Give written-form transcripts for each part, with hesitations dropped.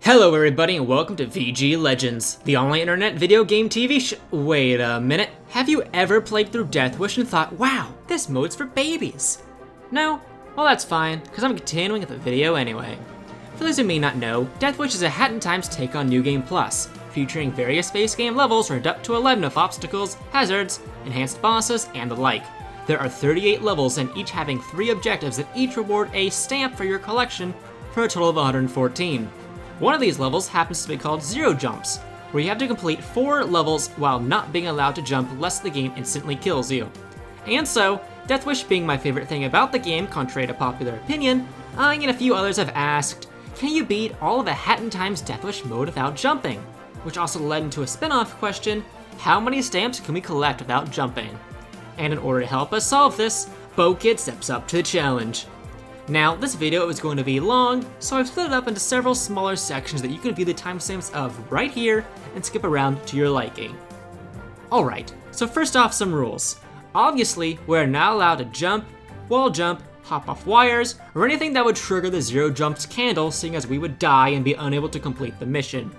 Hello everybody and welcome to VG Legends, the online internet video game TV Wait a minute, have you ever played through Death Wish and thought, wow, this mode's for babies? No? Well that's fine, because I'm continuing with the video anyway. For those who may not know, Death Wish is a Hat in Time's take on New Game Plus, featuring various base game levels ranked up to 11 with obstacles, hazards, enhanced bosses, and the like. There are 38 levels and each having 3 objectives that each reward a stamp for your collection for a total of 114. One of these levels happens to be called Zero Jumps, where you have to complete 4 levels while not being allowed to jump lest the game instantly kills you. And so, Death Wish being my favorite thing about the game, contrary to popular opinion, I and a few others have asked, can you beat all of a Hat in Time's Death Wish mode without jumping? Which also led into a spin-off question, how many stamps can we collect without jumping? And in order to help us solve this, BotB steps up to the challenge. Now, this video is going to be long, so I've split it up into several smaller sections that you can view the timestamps of right here and skip around to your liking. Alright, so first off, some rules. Obviously, we're not allowed to jump, wall jump, hop off wires, or anything that would trigger the Zero Jumps candle, seeing as we would die and be unable to complete the mission.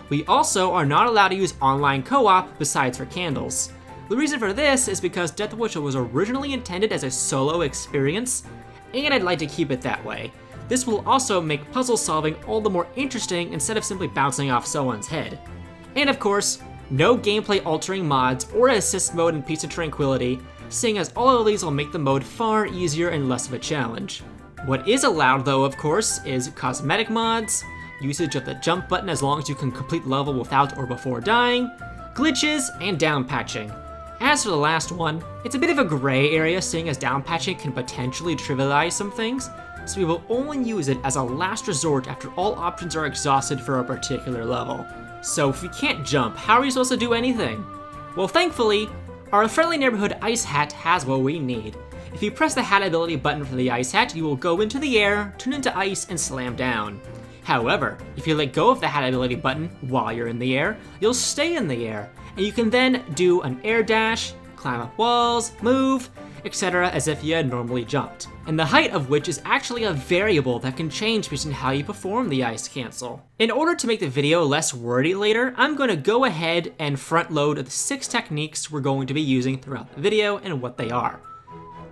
We also are not allowed to use online co-op besides for candles. The reason for this is because Death Wish was originally intended as a solo experience, and I'd like to keep it that way. This will also make puzzle solving all the more interesting instead of simply bouncing off someone's head. And of course, no gameplay altering mods or assist mode in Peace and Tranquility, seeing as all of these will make the mode far easier and less of a challenge. What is allowed though, of course, is cosmetic mods, usage of the jump button as long as you can complete the level without or before dying, glitches, and down patching. As for the last one, it's a bit of a gray area seeing as down patching can potentially trivialize some things, so we will only use it as a last resort after all options are exhausted for a particular level. So if we can't jump, how are we supposed to do anything? Well, thankfully, our friendly neighborhood ice hat has what we need. If you press the hat ability button for the ice hat, you will go into the air, turn into ice, and slam down. However, if you let go of the hat ability button while you're in the air, you'll stay in the air, and you can then do an air dash, climb up walls, move, etc. as if you had normally jumped. And the height of which is actually a variable that can change based on how you perform the ice cancel. In order to make the video less wordy later, I'm going to go ahead and front load the 6 techniques we're going to be using throughout the video and what they are.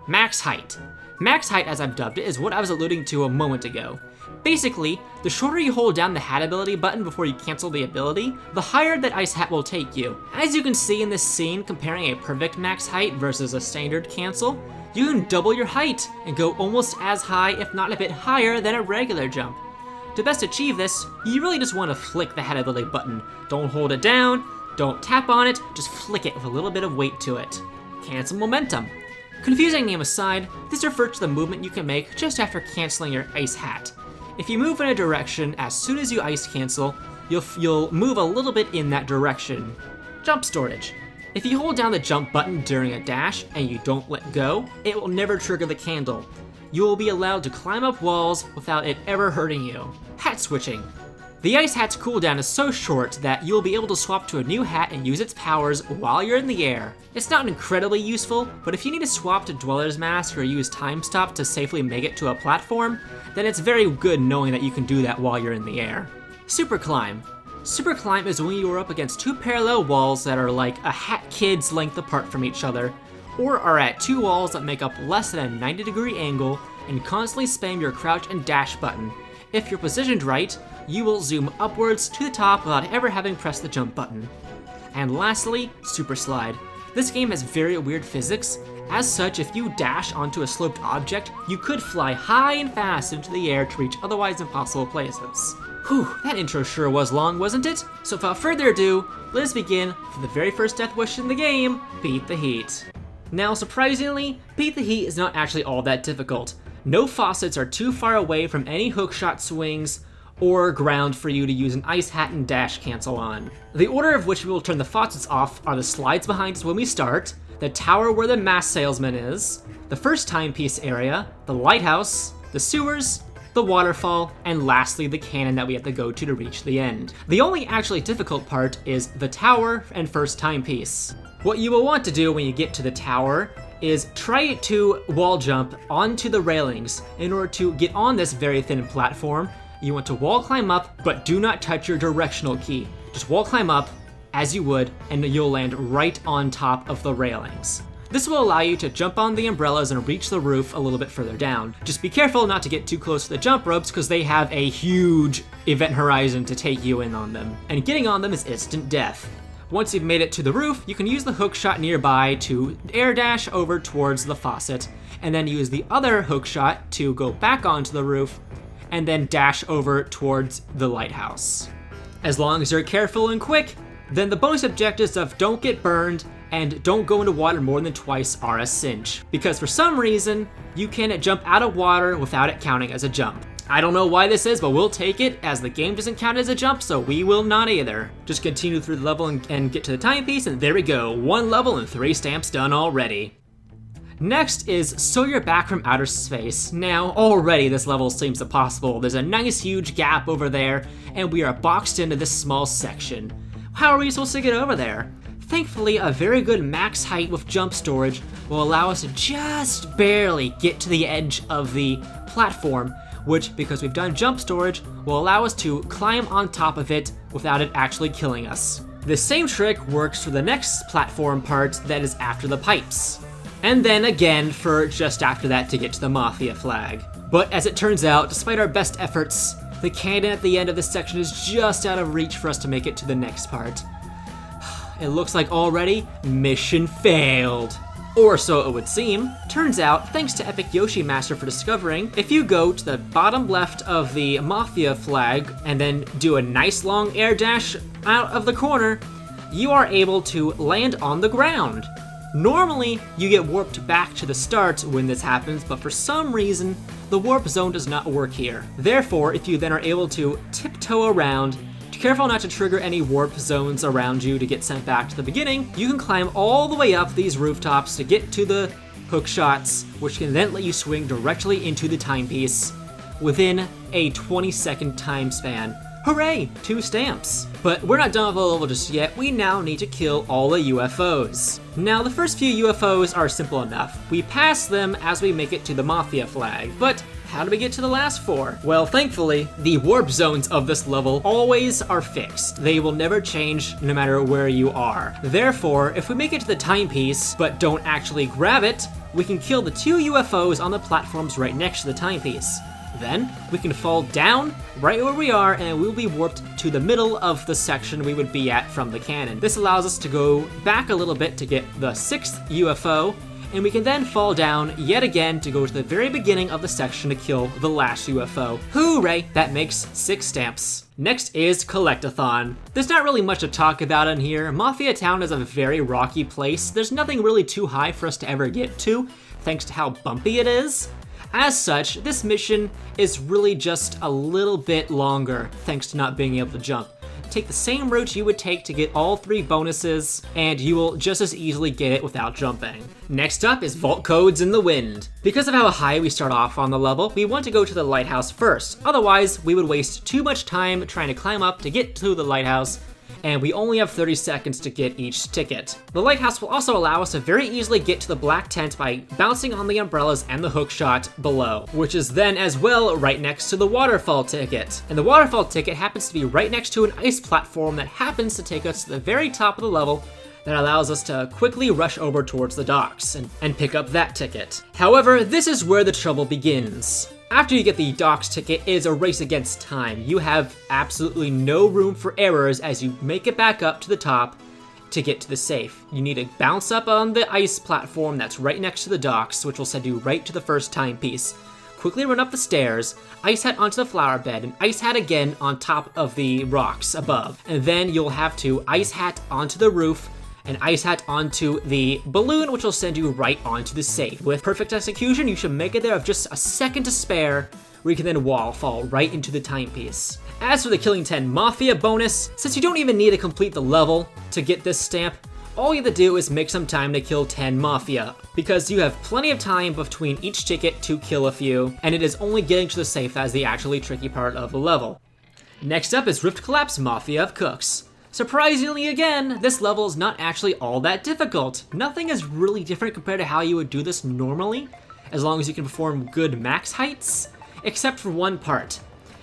Max height. Max height, as I've dubbed it, is what I was alluding to a moment ago. Basically, the shorter you hold down the hat ability button before you cancel the ability, the higher that ice hat will take you. As you can see in this scene comparing a perfect max height versus a standard cancel, you can double your height and go almost as high if not a bit higher than a regular jump. To best achieve this, you really just want to flick the hat ability button. Don't hold it down, don't tap on it, just flick it with a little bit of weight to it. Cancel momentum. Confusing name aside, this refers to the movement you can make just after canceling your ice hat. If you move in a direction as soon as you ice cancel, you'll move a little bit in that direction. Jump storage. If you hold down the jump button during a dash and you don't let go, it will never trigger the candle. You will be allowed to climb up walls without it ever hurting you. Hat switching. The ice hat's cooldown is so short that you'll be able to swap to a new hat and use its powers while you're in the air. It's not incredibly useful, but if you need to swap to Dweller's Mask or use Time Stop to safely make it to a platform, then it's very good knowing that you can do that while you're in the air. Super climb. Super climb is when you are up against 2 parallel walls that are like a hat kid's length apart from each other, or are at 2 walls that make up less than a 90-degree angle and constantly spam your crouch and dash button. If you're positioned right, you will zoom upwards to the top without ever having pressed the jump button. And lastly, super slide. This game has very weird physics. As such, if you dash onto a sloped object, you could fly high and fast into the air to reach otherwise impossible places. Whew, that intro sure was long, wasn't it? So without further ado, let us begin for the very first Death Wish in the game, Beat the Heat. Now surprisingly, Beat the Heat is not actually all that difficult. No faucets are too far away from any hookshot swings or ground for you to use an ice hat and dash cancel on. The order of which we will turn the faucets off are the slides behind us when we start, the tower where the mask salesman is, the first timepiece area, the lighthouse, the sewers, the waterfall, and lastly the cannon that we have to go to reach the end. The only actually difficult part is the tower and first timepiece. What you will want to do when you get to the tower is try to wall jump onto the railings in order to get on this very thin platform you want to wall climb up, but do not touch your directional key. Just wall climb up as you would, and you'll land right on top of the railings. This will allow you to jump on the umbrellas and reach the roof a little bit further down. Just be careful not to get too close to the jump ropes because they have a huge event horizon to take you in on them. And getting on them is instant death. Once you've made it to the roof, you can use the hook shot nearby to air dash over towards the faucet, and then use the other hook shot to go back onto the roof, and then dash over towards the lighthouse. As long as you're careful and quick, then the bonus objectives of don't get burned and don't go into water more than twice are a cinch, because for some reason, you can jump out of water without it counting as a jump. I don't know why this is, but we'll take it, as the game doesn't count as a jump, so we will not either. Just continue through the level and get to the timepiece, and there we go, 1 level and 3 stamps done already. Next is So You're Back from Outer Space. Now, already this level seems impossible. There's a nice huge gap over there, and we are boxed into this small section. How are we supposed to get over there? Thankfully, a very good max height with jump storage will allow us to just barely get to the edge of the platform, which, because we've done jump storage, will allow us to climb on top of it without it actually killing us. The same trick works for the next platform part that is after the pipes. And then again for just after that to get to the Mafia flag. But as it turns out, despite our best efforts, the cannon at the end of this section is just out of reach for us to make it to the next part. It looks like already mission failed. Or so it would seem. Turns out, thanks to Epic Yoshi Master for discovering, if you go to the bottom left of the Mafia flag and then do a nice long air dash out of the corner, you are able to land on the ground. Normally, you get warped back to the start when this happens, but for some reason, the warp zone does not work here. Therefore, if you then are able to tiptoe around, careful not to trigger any warp zones around you to get sent back to the beginning, you can climb all the way up these rooftops to get to the hook shots, which can then let you swing directly into the timepiece within a 20-second time span. Hooray! 2 stamps! But we're not done with the level just yet, we now need to kill all the UFOs. Now, the first few UFOs are simple enough. We pass them as we make it to the Mafia flag, but how do we get to the last 4? Well, thankfully, the warp zones of this level always are fixed. They will never change no matter where you are. Therefore, if we make it to the timepiece, but don't actually grab it, we can kill the 2 UFOs on the platforms right next to the timepiece. Then, we can fall down right where we are, and we'll be warped to the middle of the section we would be at from the cannon. This allows us to go back a little bit to get the 6th UFO, and we can then fall down yet again to go to the very beginning of the section to kill the last UFO. Hooray! That makes 6 stamps. Next is Collectathon. There's not really much to talk about in here. Mafia Town is a very rocky place. There's nothing really too high for us to ever get to, thanks to how bumpy it is. As such, this mission is really just a little bit longer, thanks to not being able to jump. Take the same route you would take to get all 3 bonuses, and you will just as easily get it without jumping. Next up is Vault Codes in the Wind. Because of how high we start off on the level, we want to go to the lighthouse first. Otherwise, we would waste too much time trying to climb up to get to the lighthouse, and we only have 30 seconds to get each ticket. The lighthouse will also allow us to very easily get to the black tent by bouncing on the umbrellas and the hook shot below, which is then as well right next to the waterfall ticket. And the waterfall ticket happens to be right next to an ice platform that happens to take us to the very top of the level that allows us to quickly rush over towards the docks and pick up that ticket. However, this is where the trouble begins. After you get the docks ticket, it is a race against time. You have absolutely no room for errors as you make it back up to the top to get to the safe. You need to bounce up on the ice platform that's right next to the docks, which will send you right to the first timepiece. Quickly run up the stairs, ice hat onto the flower bed, and ice hat again on top of the rocks above. And then you'll have to ice hat onto the roof, and ice hat onto the balloon, which will send you right onto the safe. With perfect execution, you should make it there with just a second to spare, where you can then fall right into the timepiece. As for the Killing 10 Mafia bonus, since you don't even need to complete the level to get this stamp, all you have to do is make some time to kill 10 Mafia, because you have plenty of time between each ticket to kill a few, and it is only getting to the safe that is the actually tricky part of the level. Next up is Rift Collapse Mafia of Cooks. Surprisingly again, this level is not actually all that difficult. Nothing is really different compared to how you would do this normally, as long as you can perform good max heights, except for one part.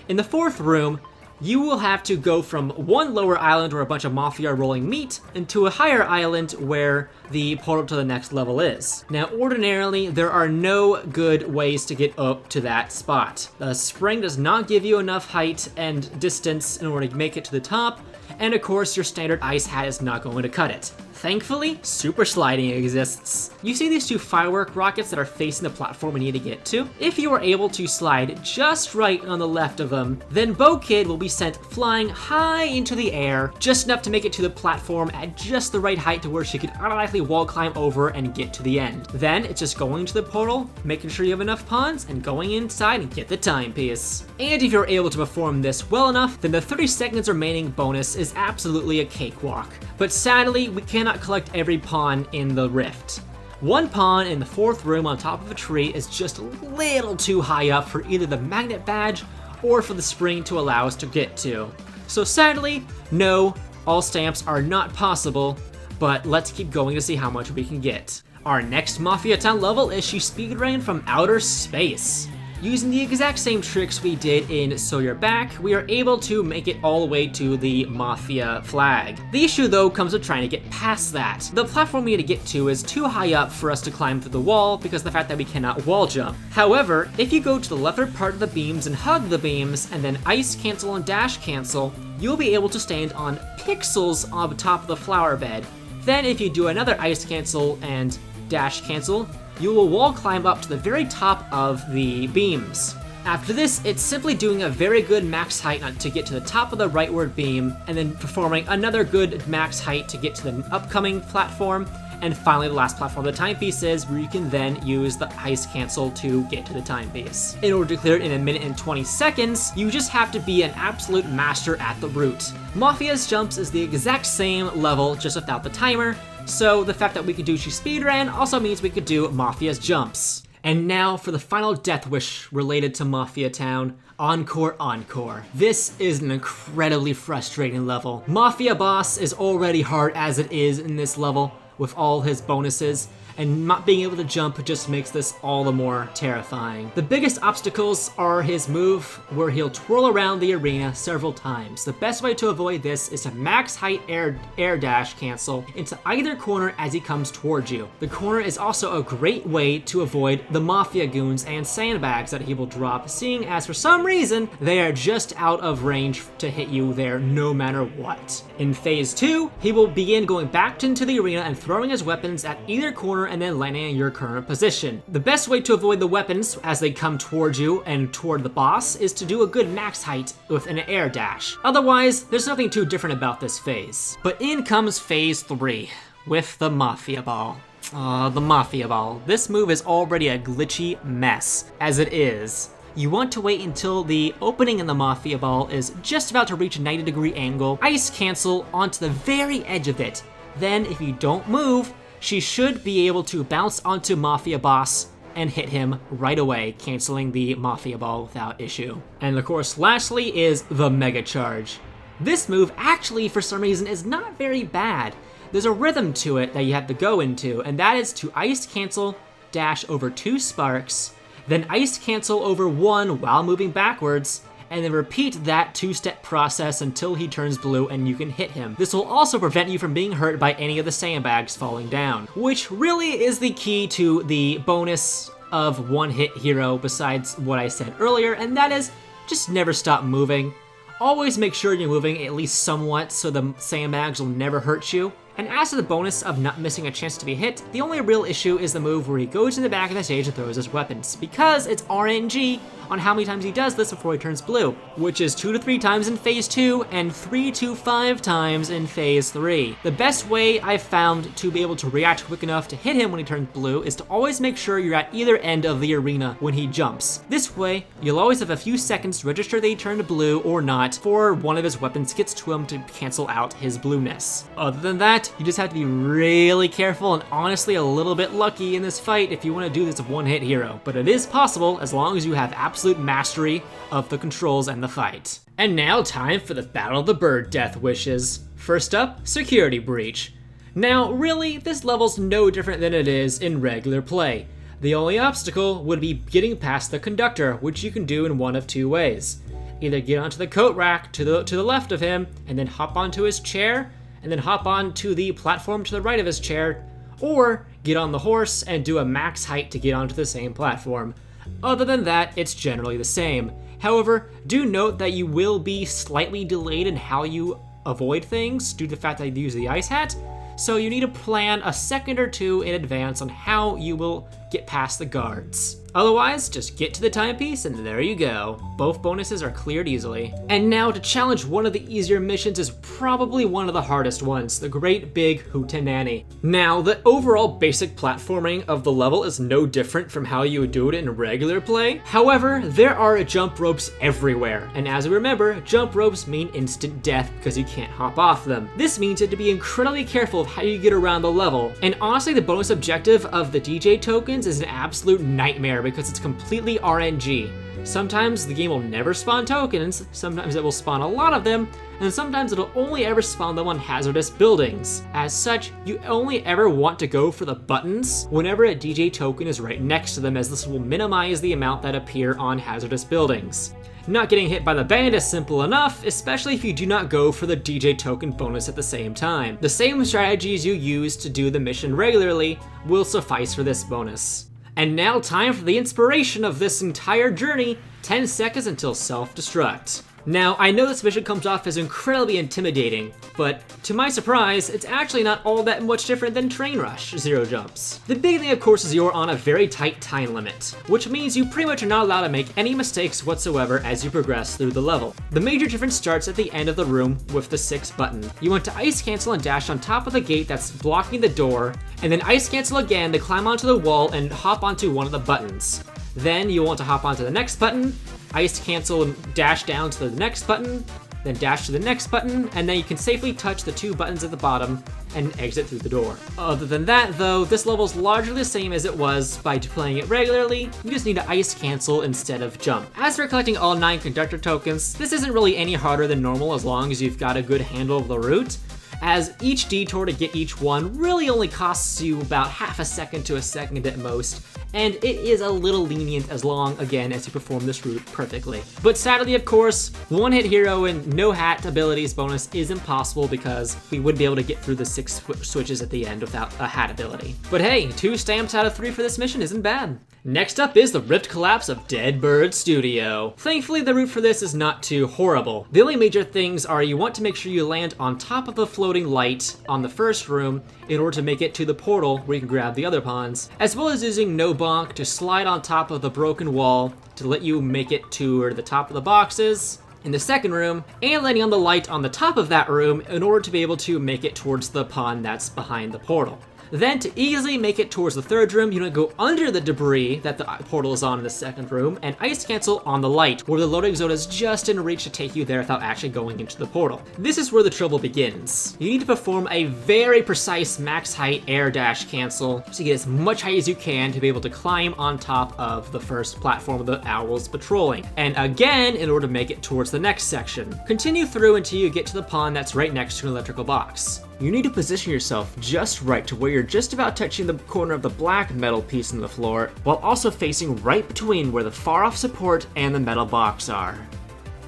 In the fourth room, you will have to go from one lower island where a bunch of Mafia are rolling meat into a higher island where the portal to the next level is. Now, ordinarily, there are no good ways to get up to that spot. The spring does not give you enough height and distance in order to make it to the top, and of course, your standard ice hat is not going to cut it. Thankfully, super sliding exists. You see these two firework rockets that are facing the platform we need to get to? If you are able to slide just right on the left of them, then Bo Kid will be sent flying high into the air, just enough to make it to the platform at just the right height to where she could automatically wall climb over and get to the end. Then it's just going to the portal, making sure you have enough pawns, and going inside and get the timepiece. And if you're able to perform this well enough, then the 30 seconds remaining bonus is absolutely a cakewalk. But sadly, we cannot collect every pawn in the rift. One pawn in the fourth room on top of a tree is just a little too high up for either the magnet badge or for the spring to allow us to get to. So sadly, no, all stamps are not possible, but let's keep going to see how much we can get. Our next Mafia Town level is she speedran from outer space. Using the exact same tricks we did in So You're Back, we are able to make it all the way to the Mafia flag. The issue though comes with trying to get past that. The platform we need to get to is too high up for us to climb through the wall because of the fact that we cannot wall jump. However, if you go to the leftward part of the beams and hug the beams and then ice cancel and dash cancel, you'll be able to stand on pixels on top of the flower bed. Then if you do another ice cancel and dash cancel, you will wall climb up to the very top of the beams. After this, it's simply doing a very good max height to get to the top of the rightward beam, and then performing another good max height to get to the upcoming platform, and finally the last platform the timepiece is, where you can then use the ice cancel to get to the timepiece. In order to clear it in 1 minute and 20 seconds, you just have to be an absolute master at the route. Mafia's jumps is the exact same level, just without the timer, so the fact that we could do She Speedran also means we could do Mafia's jumps. And now for the final death wish related to Mafia Town, Encore Encore. This is an incredibly frustrating level. Mafia Boss is already hard as it is in this level with all his bonuses, and not being able to jump just makes this all the more terrifying. The biggest obstacles are his move, where he'll twirl around the arena several times. The best way to avoid this is to max height air dash cancel into either corner as he comes towards you. The corner is also a great way to avoid the Mafia goons and sandbags that he will drop, seeing as for some reason, they are just out of range to hit you there no matter what. In phase 2, he will begin going back into the arena and throwing his weapons at either corner and then landing in your current position. The best way to avoid the weapons as they come towards you and toward the boss is to do a good max height with an air dash. Otherwise, there's nothing too different about this phase. But in comes phase 3 with the Mafia Ball. The Mafia Ball. This move is already a glitchy mess as it is. You want to wait until the opening in the Mafia Ball is just about to reach a 90-degree angle, ice cancel onto the very edge of it. Then, if you don't move, she should be able to bounce onto Mafia Boss and hit him right away, canceling the Mafia Ball without issue. And of course, lastly is the Mega Charge. This move actually, for some reason, is not very bad. There's a rhythm to it that you have to go into, and that is to ice cancel, dash over 2 sparks, then ice cancel over 1 while moving backwards, and then repeat that 2-step process until he turns blue and you can hit him. This will also prevent you from being hurt by any of the sandbags falling down, which really is the key to the bonus of one-hit hero besides what I said earlier, and that is just never stop moving. Always make sure you're moving at least somewhat so the sandbags will never hurt you. And as to the bonus of not missing a chance to be hit, the only real issue is the move where he goes in the back of the stage and throws his weapons, because it's RNG on how many times he does this before he turns blue, which is 2 to 3 times in phase 2 and 3 to 5 times in phase 3. The best way I've found to be able to react quick enough to hit him when he turns blue is to always make sure you're at either end of the arena when he jumps. This way, you'll always have a few seconds to register that he turned blue or not before one of his weapons gets to him to cancel out his blueness. Other than that, you just have to be really careful and honestly a little bit lucky in this fight if you want to do this one-hit hero. But it is possible as long as you have absolute mastery of the controls and the fight. And now time for the Battle of the Bird Death Wishes. First up, Security Breach. Now really, this level's no different than it is in regular play. The only obstacle would be getting past the conductor, which you can do in one of 2 ways. either get onto the coat rack to the left of him, and then hop onto his chair, and then hop onto the platform to the right of his chair, or get on the horse and do a max height to get onto the same platform. Other than that, it's generally the same. However, do note that you will be slightly delayed in how you avoid things due to the fact that you use the ice hat, so you need to plan a second or two in advance on how you will get past the guards. Otherwise, just get to the timepiece and there you go. Both bonuses are cleared easily. And now to challenge one of the easier missions is probably one of the hardest ones, the Great Big Hootenanny. Now, the overall basic platforming of the level is no different from how you would do it in regular play. However, there are jump ropes everywhere, and as we remember, jump ropes mean instant death because you can't hop off them. This means you have to be incredibly careful of how you get around the level, and honestly, the bonus objective of the DJ tokens is an absolute nightmare because it's completely RNG. Sometimes the game will never spawn tokens, sometimes it will spawn a lot of them, and sometimes it'll only ever spawn them on hazardous buildings. As such, you only ever want to go for the buttons whenever a DJ token is right next to them, as this will minimize the amount that appear on hazardous buildings. Not getting hit by the band is simple enough, especially if you do not go for the DJ token bonus at the same time. The same strategies you use to do the mission regularly will suffice for this bonus. And now time for the inspiration of this entire journey, 10 seconds until self-destruct. Now, I know this mission comes off as incredibly intimidating, but to my surprise, it's actually not all that much different than Train Rush Zero Jumps. The big thing, of course, is you're on a very tight time limit, which means you pretty much are not allowed to make any mistakes whatsoever as you progress through the level. The major difference starts at the end of the room with the 6 button. You want to ice cancel and dash on top of the gate that's blocking the door, and then ice cancel again to climb onto the wall and hop onto one of the buttons. Then you want to hop onto the next button, ice cancel and dash down to the next button, then dash to the next button, and then you can safely touch the 2 buttons at the bottom and exit through the door. Other than that though, this level's largely the same as it was by playing it regularly. You just need to ice cancel instead of jump. As for collecting all 9 conductor tokens, this isn't really any harder than normal as long as you've got a good handle of the route, as each detour to get each one really only costs you about half a second to a second at most, and it is a little lenient as long, again, as you perform this route perfectly. But sadly, of course, one-hit hero and no hat abilities bonus is impossible because we wouldn't be able to get through the 6 switches at the end without a hat ability. But hey, 2 stamps out of 3 for this mission isn't bad. Next up is the Rift Collapse of Dead Bird Studio. Thankfully, the route for this is not too horrible. The only major things are you want to make sure you land on top of the floating light on the first room in order to make it to the portal where you can grab the other pawns, as well as using No Bonk to slide on top of the broken wall to let you make it to where the top of the box is in the second room, and landing on the light on the top of that room in order to be able to make it towards the pawn that's behind the portal. Then to easily make it towards the third room, you want to go under the debris that the portal is on in the second room and ice cancel on the light, where the loading zone is just in reach to take you there without actually going into the portal. This is where the trouble begins. You need to perform a very precise max height air dash cancel to get as much height as you can to be able to climb on top of the first platform the owl's patrolling. And again, in order to make it towards the next section. Continue through until you get to the pawn that's right next to an electrical box. You need to position yourself just right to where you're just about touching the corner of the black metal piece in the floor, while also facing right between where the far-off support and the metal box are.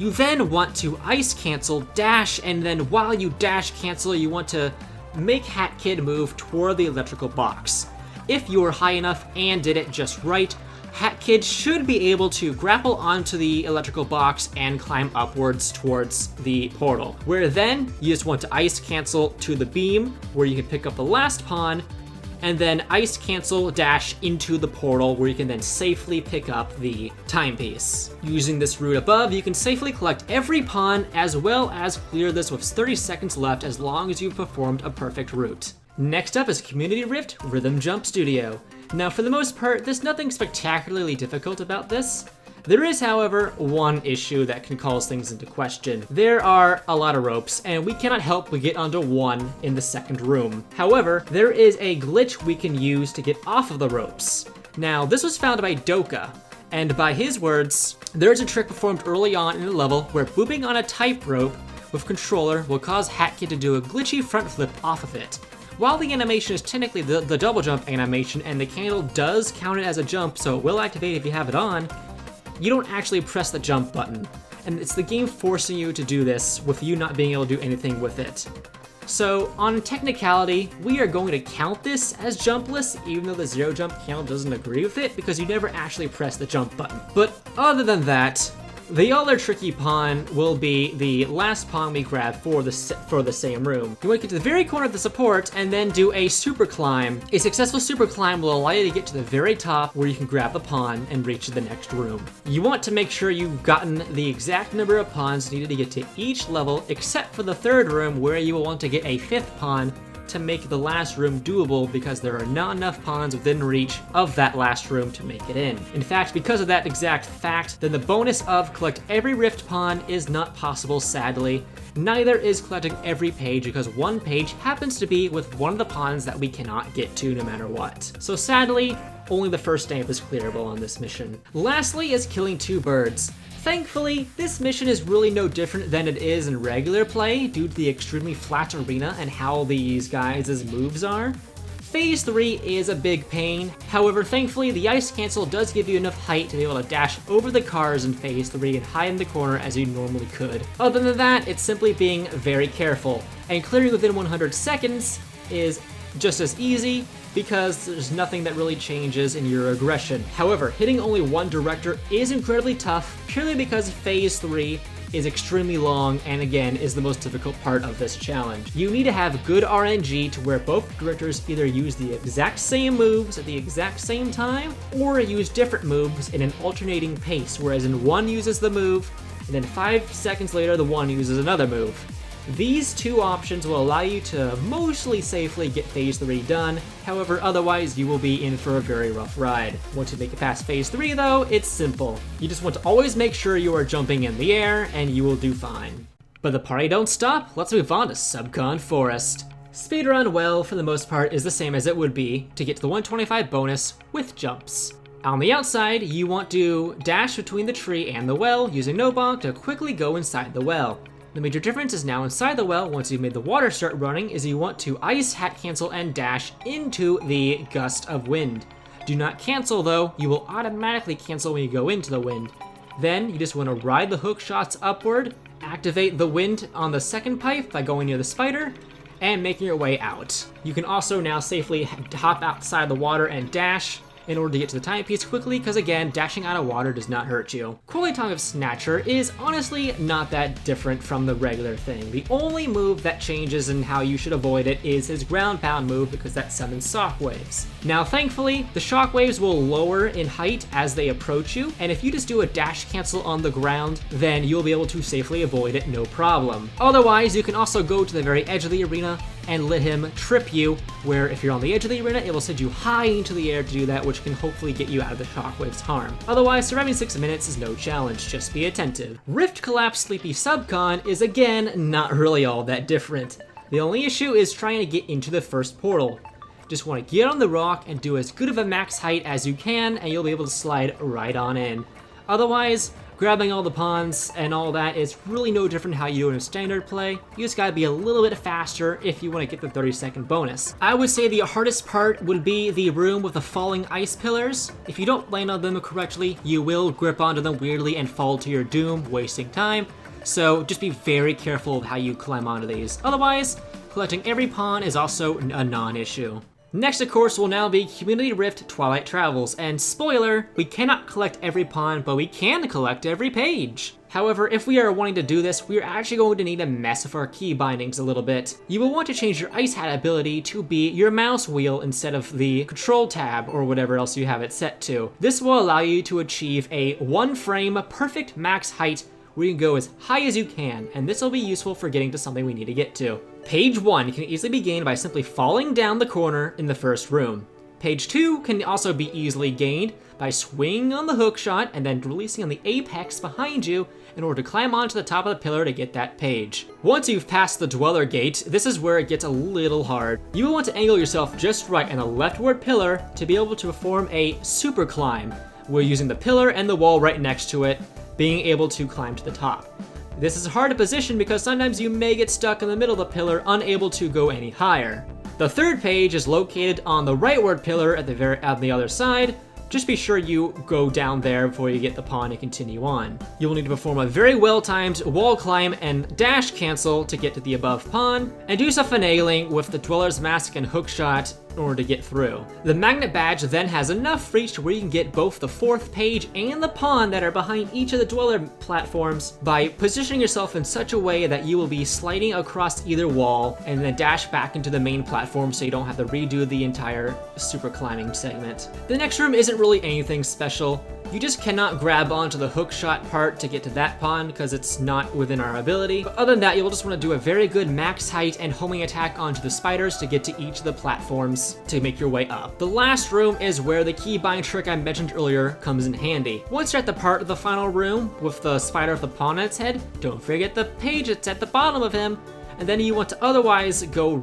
You then want to ice cancel, dash, and then while you dash cancel, you want to make Hat Kid move toward the electrical box. If you were high enough and did it just right, Hat Kid should be able to grapple onto the electrical box and climb upwards towards the portal, where then you just want to ice cancel to the beam where you can pick up the last pawn, and then ice cancel dash into the portal where you can then safely pick up the timepiece. Using this route above, you can safely collect every pawn as well as clear this with 30 seconds left as long as you've performed a perfect route. Next up is Community Rift Rhythm Jump Studio. Now, for the most part, there's nothing spectacularly difficult about this. There is, however, one issue that can cause things into question. There are a lot of ropes, and we cannot help but get onto one in the second room. However, there is a glitch we can use to get off of the ropes. Now, this was found by Doka, and by his words, there's a trick performed early on in the level where booping on a type rope with controller will cause Hat Kid to do a glitchy front flip off of it. While the animation is technically the double jump animation and the candle does count it as a jump, so it will activate if you have it on, you don't actually press the jump button. and it's the game forcing you to do this with you not being able to do anything with it. So, on technicality, we are going to count this as jumpless, even though the zero jump count doesn't agree with it, because you never actually press the jump button. But other than that, the other tricky pawn will be the last pawn we grab for the same room. You want to get to the very corner of the support and then do a super climb. A successful super climb will allow you to get to the very top where you can grab the pawn and reach the next room. You want to make sure you've gotten the exact number of pawns needed to get to each level, except for the third room where you will want to get a fifth pawn to make the last room doable, because there are not enough pawns within reach of that last room to make it in. In fact, because of that exact fact, then the bonus of collect every rift pawn is not possible, sadly. Neither is collecting every page, because one page happens to be with one of the pawns that we cannot get to no matter what. So sadly, only the first stamp is clearable on this mission. Lastly is killing 2 birds. Thankfully, this mission is really no different than it is in regular play due to the extremely flat arena and how these guys' moves are. Phase 3 is a big pain. However, thankfully, the ice cancel does give you enough height to be able to dash over the cars in Phase 3 and hide in the corner as you normally could. Other than that, it's simply being very careful, and clearing within 100 seconds is just as easy, because there's nothing that really changes in your aggression. However, hitting only one director is incredibly tough, purely because Phase 3 is extremely long and again is the most difficult part of this challenge. You need to have good RNG to where both directors either use the exact same moves at the exact same time, or use different moves in an alternating pace, whereas in one uses the move, and then 5 seconds later the one uses another move. These two options will allow you to mostly safely get Phase 3 done, however, otherwise you will be in for a very rough ride. Once you make it past Phase 3 though, it's simple. You just want to always make sure you are jumping in the air, and you will do fine. But the party don't stop, let's move on to Subcon Forest. Speedrun, well, for the most part, is the same as it would be to get to the 125 bonus with jumps. On the outside, you want to dash between the tree and the well, using no bonk to quickly go inside the well. The major difference is now inside the well, once you've made the water start running, is you want to ice hat cancel and dash into the gust of wind. Do not cancel though, you will automatically cancel when you go into the wind. Then you just want to ride the hook shots upward, activate the wind on the second pipe by going near the spider, and making your way out. You can also now safely hop outside the water and dash in order to get to the timepiece quickly, because again, dashing out of water does not hurt you. Quality Time of Snatcher is honestly not that different from the regular thing. The only move that changes in how you should avoid it is his ground pound move, because that summons shockwaves. Now thankfully, the shockwaves will lower in height as they approach you, and if you just do a dash cancel on the ground, then you'll be able to safely avoid it no problem. Otherwise, you can also go to the very edge of the arena and let him trip you, where if you're on the edge of the arena, it will send you high into the air to do that, which can hopefully get you out of the shockwave's harm. Otherwise, surviving 6 minutes is no challenge, just be attentive. Rift Collapse Sleepy Subcon is again not really all that different. The only issue is trying to get into the first portal. Just want to get on the rock and do as good of a max height as you can, and you'll be able to slide right on in. Otherwise, grabbing all the pawns and all that is really no different how you do in a standard play. You just gotta be a little bit faster if you want to get the 30-second bonus. I would say the hardest part would be the room with the falling ice pillars. If you don't land on them correctly, you will grip onto them weirdly and fall to your doom, wasting time. So just be very careful of how you climb onto these. Otherwise, collecting every pawn is also a non-issue. Next, of course, will now be Community Rift Twilight Travels, and spoiler, we cannot collect every pawn, but we can collect every page. However, if we are wanting to do this, we are actually going to need to mess with our key bindings a little bit. You will want to change your Ice Hat ability to be your mouse wheel instead of the control tab or whatever else you have it set to. This will allow you to achieve a 1-frame perfect max height where you can go as high as you can, and this will be useful for getting to something we need to get to. Page 1 can easily be gained by simply falling down the corner in the first room. Page 2 can also be easily gained by swinging on the hook shot and then releasing on the apex behind you in order to climb onto the top of the pillar to get that page. Once you've passed the Dweller Gate, this is where it gets a little hard. You will want to angle yourself just right in the leftward pillar to be able to perform a super climb, where using the pillar and the wall right next to it, being able to climb to the top. This is hard to position because sometimes you may get stuck in the middle of the pillar, unable to go any higher. The third page is located on the rightward pillar on the other side, just be sure you go down there before you get the pawn and continue on. You'll need to perform a very well-timed wall climb and dash cancel to get to the above pawn, and do some finagling with the Dweller's Mask and hookshot in order to get through. The magnet badge then has enough reach to where you can get both the 4th page and the pawn that are behind each of the Dweller platforms by positioning yourself in such a way that you will be sliding across either wall and then dash back into the main platform so you don't have to redo the entire super climbing segment. The next room isn't really anything special. You just cannot grab onto the hookshot part to get to that pawn because it's not within our ability. But other than that, you'll just want to do a very good max height and homing attack onto the spiders to get to each of the platforms to make your way up. The last room is where the keybind trick I mentioned earlier comes in handy. Once you're at the part of the final room with the spider with the pawn on its head, don't forget the page that's at the bottom of him. And then you want to otherwise go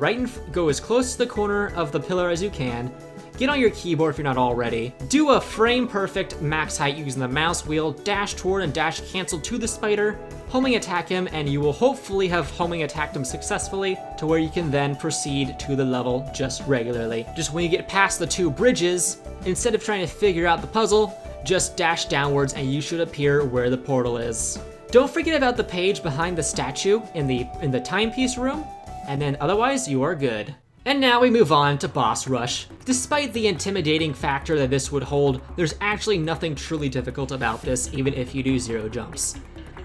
go as close to the corner of the pillar as you can. Get on your keyboard if you're not already. Do a frame perfect max height using the mouse wheel, dash toward and dash cancel to the spider, homing attack him, and you will hopefully have homing attacked him successfully to where you can then proceed to the level just regularly. Just when you get past the 2 bridges, instead of trying to figure out the puzzle, just dash downwards and you should appear where the portal is. Don't forget about the page behind the statue in the timepiece room, and then otherwise you are good. And now we move on to Boss Rush. Despite the intimidating factor that this would hold, there's actually nothing truly difficult about this, even if you do 0 jumps.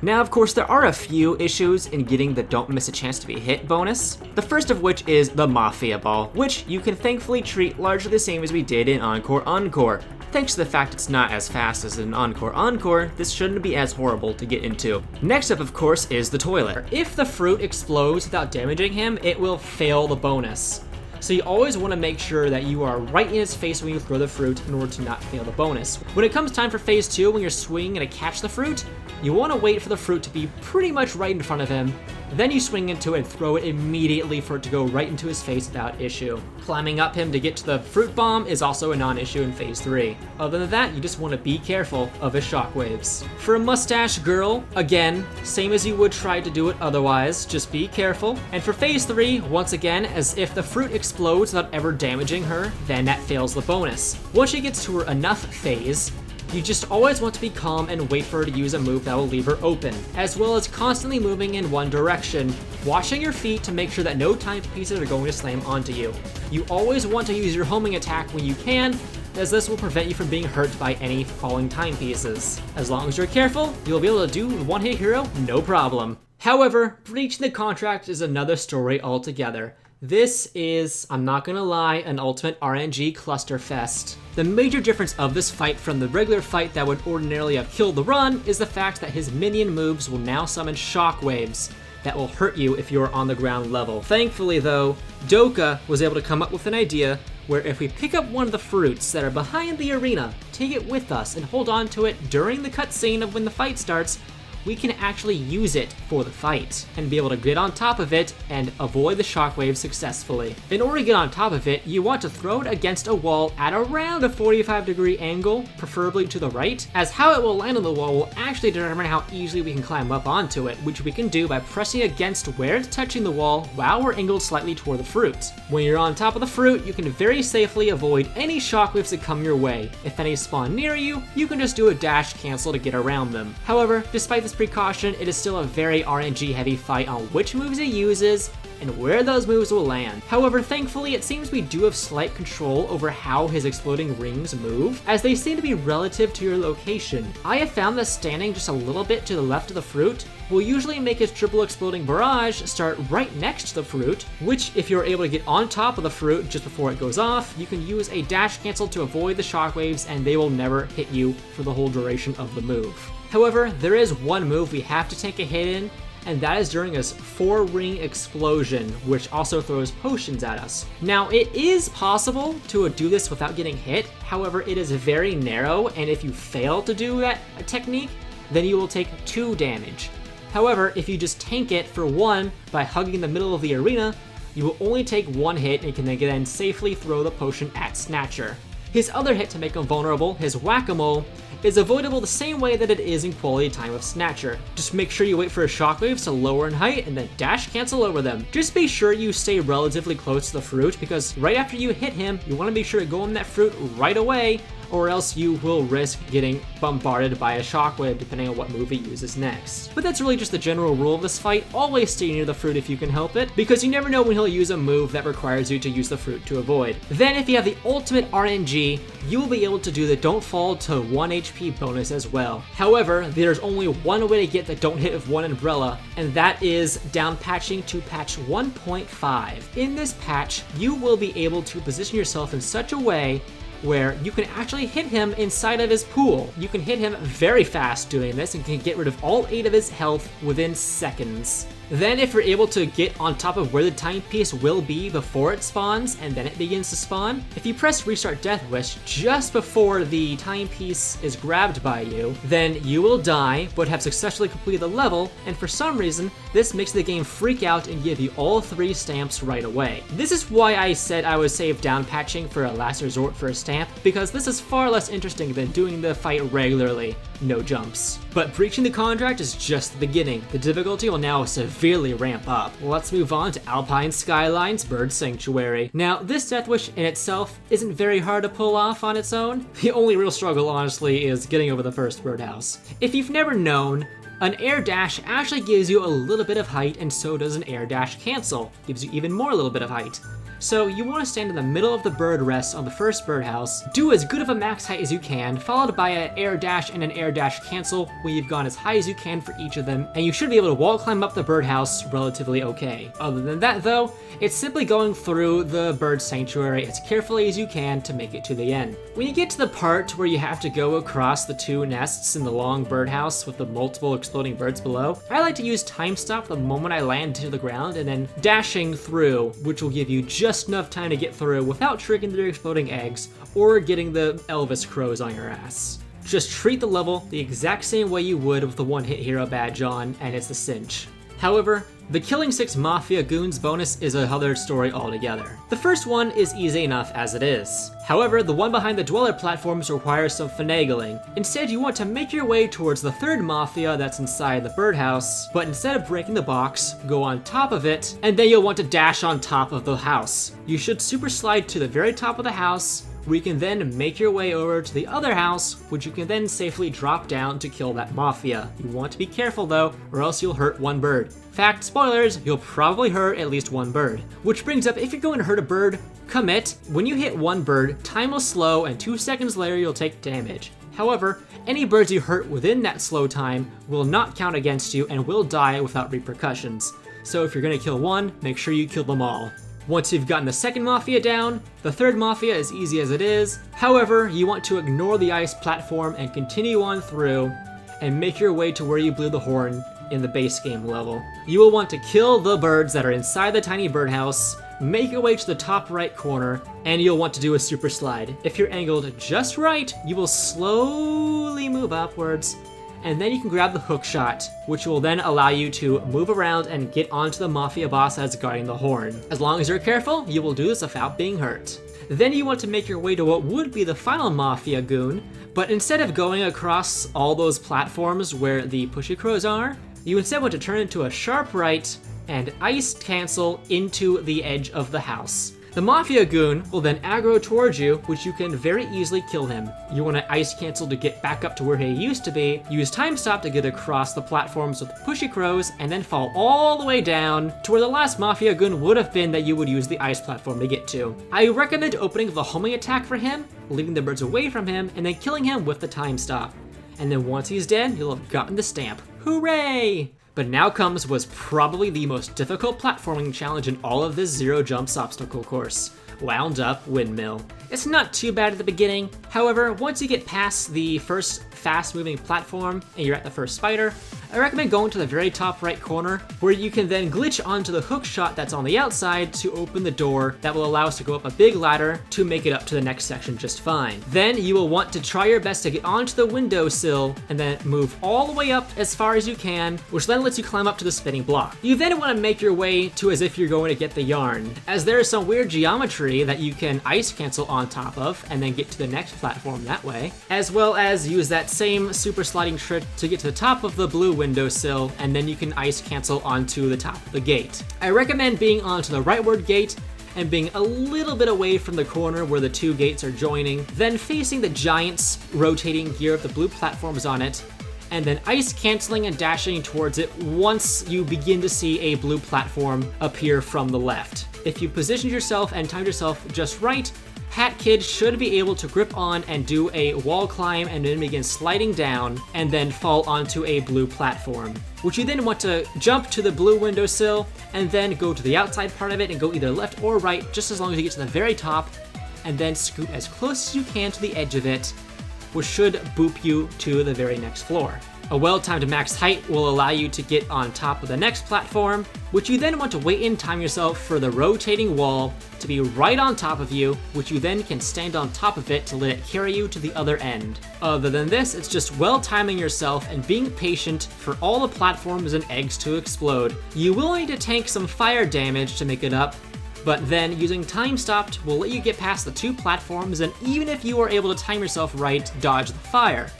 Now, of course, there are a few issues in getting the don't miss a chance to be hit bonus. The first of which is the Mafia Ball, which you can thankfully treat largely the same as we did in Encore Encore. Thanks to the fact it's not as fast as in Encore Encore, this shouldn't be as horrible to get into. Next up, of course, is the toilet. If the fruit explodes without damaging him, it will fail the bonus. So you always want to make sure that you are right in his face when you throw the fruit in order to not fail the bonus. When it comes time for phase 2, when you're swinging to catch the fruit, you want to wait for the fruit to be pretty much right in front of him. Then you swing into it and throw it immediately for it to go right into his face without issue. Climbing up him to get to the fruit bomb is also a non-issue in phase 3. Other than that, you just want to be careful of his shockwaves. For a mustache girl, again, same as you would try to do it otherwise, just be careful. And for phase 3, once again, as if the fruit explodes without ever damaging her, then that fails the bonus. Once she gets to her enough phase, you just always want to be calm and wait for her to use a move that will leave her open, as well as constantly moving in one direction, watching your feet to make sure that no timepieces are going to slam onto you. You always want to use your homing attack when you can, as this will prevent you from being hurt by any falling timepieces. As long as you're careful, you'll be able to do the one-hit hero no problem. However, breaching the contract is another story altogether. This is, I'm not gonna lie, an ultimate RNG clusterfest. The major difference of this fight from the regular fight that would ordinarily have killed the run is the fact that his minion moves will now summon shockwaves that will hurt you if you are on the ground level. Thankfully though, Doka was able to come up with an idea where if we pick up one of the fruits that are behind the arena, take it with us and hold on to it during the cutscene of when the fight starts, we can actually use it for the fight and be able to get on top of it and avoid the shockwave successfully. In order to get on top of it, you want to throw it against a wall at around a 45-degree angle, preferably to the right, as how it will land on the wall will actually determine how easily we can climb up onto it, which we can do by pressing against where it's touching the wall while we're angled slightly toward the fruit. When you're on top of the fruit, you can very safely avoid any shockwaves that come your way. If any spawn near you, you can just do a dash cancel to get around them. However, despite this precaution, it is still a very RNG heavy fight on which moves he uses and where those moves will land. However, thankfully, it seems we do have slight control over how his exploding rings move, as they seem to be relative to your location. I have found that standing just a little bit to the left of the fruit will usually make his triple exploding barrage start right next to the fruit, which if you're able to get on top of the fruit just before it goes off, you can use a dash cancel to avoid the shockwaves and they will never hit you for the whole duration of the move. However, there is one move we have to take a hit in, and that is during his 4-ring explosion, which also throws potions at us. Now, it is possible to do this without getting hit, however, it is very narrow, and if you fail to do that technique, then you will take 2 damage. However, if you just tank it for 1 by hugging the middle of the arena, you will only take 1 hit and can then safely throw the potion at Snatcher. His other hit to make him vulnerable, his Whack-A-Mole, is avoidable the same way that it is in Quality Time of Snatcher. Just make sure you wait for his shockwaves to lower in height and then dash cancel over them. Just be sure you stay relatively close to the fruit, because right after you hit him, you want to be sure to go on that fruit right away, or else you will risk getting bombarded by a shockwave depending on what move he uses next. But that's really just the general rule of this fight. Always stay near the fruit if you can help it, because you never know when he'll use a move that requires you to use the fruit to avoid. Then if you have the ultimate RNG, you will be able to do the don't fall to 1 HP bonus as well. However, there's only one way to get the don't hit with one umbrella, and that is down patching to patch 1.5. In this patch, you will be able to position yourself in such a way where you can actually hit him inside of his pool. You can hit him very fast doing this and can get rid of all 8 of his health within seconds. Then if you're able to get on top of where the timepiece will be before it spawns and then it begins to spawn, if you press restart Death Wish just before the timepiece is grabbed by you, then you will die but have successfully completed the level, and for some reason this makes the game freak out and give you all 3 stamps right away. This is why I said I would save down patching for a last resort for a stamp, because this is far less interesting than doing the fight regularly, no jumps. But breaching the contract is just the beginning. The difficulty will now severely ramp up. Let's move on to Alpine Skyline's Bird Sanctuary. Now, this Death Wish in itself isn't very hard to pull off on its own. The only real struggle, honestly, is getting over the first birdhouse. If you've never known, an air dash actually gives you a little bit of height, and so does an air dash cancel. Gives you even more little bit of height. So you want to stand in the middle of the bird rest on the first birdhouse, do as good of a max height as you can, followed by an air dash and an air dash cancel when you've gone as high as you can for each of them, and you should be able to wall climb up the birdhouse relatively okay. Other than that though, it's simply going through the bird sanctuary as carefully as you can to make it to the end. When you get to the part where you have to go across the 2 nests in the long birdhouse with the multiple exploding birds below, I like to use time stop the moment I land to the ground and then dashing through, which will give you just enough time to get through without triggering their exploding eggs or getting the Elvis crows on your ass. Just treat the level the exact same way you would with the one hit hero badge on, and it's a cinch. However, the killing 6 Mafia goons bonus is another story altogether. The first one is easy enough as it is. However, the one behind the Dweller platforms requires some finagling. Instead, you want to make your way towards the 3rd Mafia that's inside the birdhouse, but instead of breaking the box, go on top of it, and then you'll want to dash on top of the house. You should super slide to the very top of the house, where you can then make your way over to the other house, which you can then safely drop down to kill that Mafia. You want to be careful though, or else you'll hurt one bird. Fact, spoilers, you'll probably hurt at least one bird. Which brings up, if you're going to hurt a bird, commit. When you hit one bird, time will slow and 2 seconds later you'll take damage. However, any birds you hurt within that slow time will not count against you and will die without repercussions. So if you're going to kill one, make sure you kill them all. Once you've gotten the 2nd Mafia down, the 3rd Mafia is easy as it is. However, you want to ignore the ice platform and continue on through and make your way to where you blew the horn in the base game level. You will want to kill the birds that are inside the tiny birdhouse, make your way to the top right corner, and you'll want to do a super slide. If you're angled just right, you will slowly move upwards, and then you can grab the hook shot, which will then allow you to move around and get onto the Mafia boss that's guarding the horn. As long as you're careful, you will do this without being hurt. Then you want to make your way to what would be the final Mafia goon, but instead of going across all those platforms where the pushy crows are, you instead want to turn into a sharp right and ice cancel into the edge of the house. The Mafia goon will then aggro towards you, which you can very easily kill him. You want to ice cancel to get back up to where he used to be, use time stop to get across the platforms with the pushy crows, and then fall all the way down to where the last Mafia goon would have been that you would use the ice platform to get to. I recommend opening the homing attack for him, leaving the birds away from him, and then killing him with the time stop. And then once he's dead, you'll have gotten the stamp. Hooray! But now comes what's probably the most difficult platforming challenge in all of this zero jumps obstacle course. Wound up windmill. It's not too bad at the beginning. However, once you get past the first fast moving platform and you're at the first spider, I recommend going to the very top right corner where you can then glitch onto the hook shot that's on the outside to open the door that will allow us to go up a big ladder to make it up to the next section just fine. Then you will want to try your best to get onto the windowsill and then move all the way up as far as you can, which then lets you climb up to the spinning block. You then want to make your way to as if you're going to get the yarn, as there is some weird geometry that you can ice cancel on top of and then get to the next platform that way, as well as use that same super sliding trick to get to the top of the blue windowsill, and then you can ice cancel onto the top of the gate. I recommend being onto the rightward gate and being a little bit away from the corner where the two gates are joining, then facing the giant rotating gear of the blue platforms on it, and then ice canceling and dashing towards it once you begin to see a blue platform appear from the left. If you position yourself and time yourself just right, Hat Kid should be able to grip on and do a wall climb and then begin sliding down and then fall onto a blue platform, which you then want to jump to the blue windowsill and then go to the outside part of it and go either left or right just as long as you get to the very top, and then scoot as close as you can to the edge of it, which should boop you to the very next floor. A well-timed max height will allow you to get on top of the next platform, which you then want to wait and time yourself for the rotating wall to be right on top of you, which you then can stand on top of it to let it carry you to the other end. Other than this, it's just well-timing yourself and being patient for all the platforms and eggs to explode. You will need to tank some fire damage to make it up, but then using time stopped will let you get past the two platforms, and even if you are able to time yourself right, dodge the fire.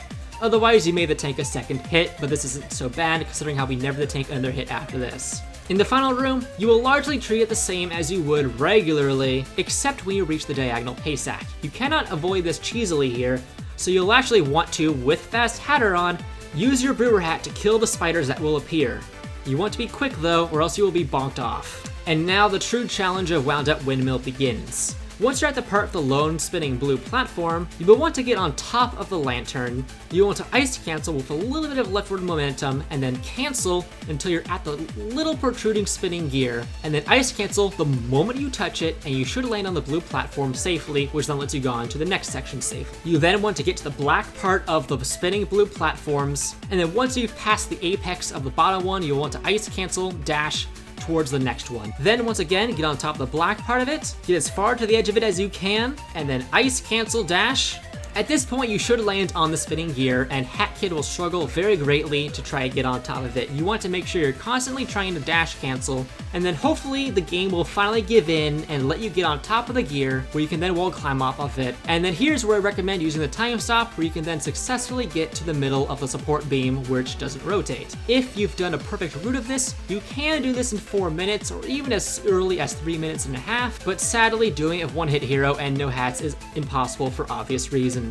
Otherwise, you may tank a second hit, but this isn't so bad considering how we never tank another hit after this. In the final room, you will largely treat it the same as you would regularly, except when you reach the diagonal paysack. You cannot avoid this cheesily here, so you'll actually want to, with Fast Hatter on, use your brewer hat to kill the spiders that will appear. You want to be quick though, or else you will be bonked off. And now the true challenge of Wound Up Windmill begins. Once you're at the part of the lone spinning blue platform, you will want to get on top of the lantern. You want to ice cancel with a little bit of leftward momentum, and then cancel until you're at the little protruding spinning gear, and then ice cancel the moment you touch it, and you should land on the blue platform safely, which then lets you go on to the next section safely. You then want to get to the black part of the spinning blue platforms, and then once you've passed the apex of the bottom one, you'll want to ice cancel, dash, towards the next one. Then once again, get on top of the black part of it, get as far to the edge of it as you can, and then ice cancel dash. At this point, you should land on the spinning gear, and Hat Kid will struggle very greatly to try and get on top of it. You want to make sure you're constantly trying to dash cancel, and then hopefully the game will finally give in and let you get on top of the gear, where you can then wall climb off of it. And then here's where I recommend using the time stop, where you can then successfully get to the middle of the support beam, which doesn't rotate. If you've done a perfect route of this, you can do this in 4 minutes, or even as early as 3.5 minutes, but sadly doing it with one hit hero and no hats is impossible for obvious reasons.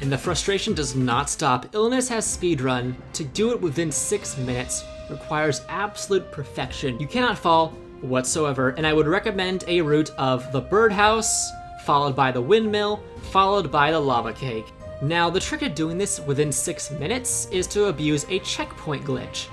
And the frustration does not stop. Illness has speedrun. To do it within 6 minutes requires absolute perfection. You cannot fall whatsoever, and I would recommend a route of the birdhouse, followed by the windmill, followed by the lava cake. Now, the trick of doing this within 6 minutes is to abuse a checkpoint glitch.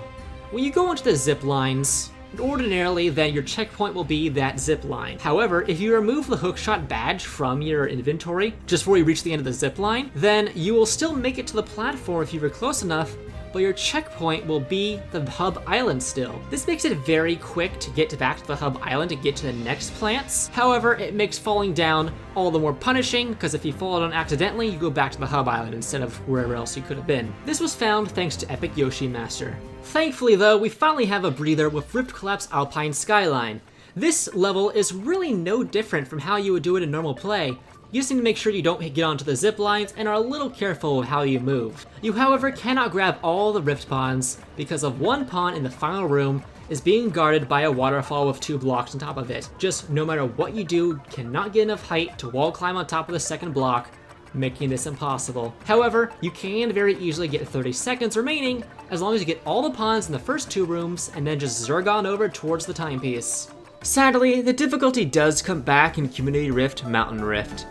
When you go into the zip lines, ordinarily, then your checkpoint will be that zip line. However, if you remove the hookshot badge from your inventory just before you reach the end of the zip line, then you will still make it to the platform if you were close enough, but your checkpoint will be the hub island still. This makes it very quick to get back to the hub island and get to the next plants. However, it makes falling down all the more punishing, because if you fall down accidentally, you go back to the hub island instead of wherever else you could have been. This was found thanks to Epic Yoshi Master. Thankfully though, we finally have a breather with Rift Collapse Alpine Skyline. This level is really no different from how you would do it in normal play. You just need to make sure you don't get onto the zip lines and are a little careful with how you move. You, however, cannot grab all the rift pawns because of one pawn in the final room is being guarded by a waterfall with 2 blocks on top of it. Just no matter what you do, cannot get enough height to wall climb on top of the second block, making this impossible. However, you can very easily get 30 seconds remaining as long as you get all the pawns in the first 2 rooms and then just zerg on over towards the timepiece. Sadly, the difficulty does come back in Community Rift Mountain Rift.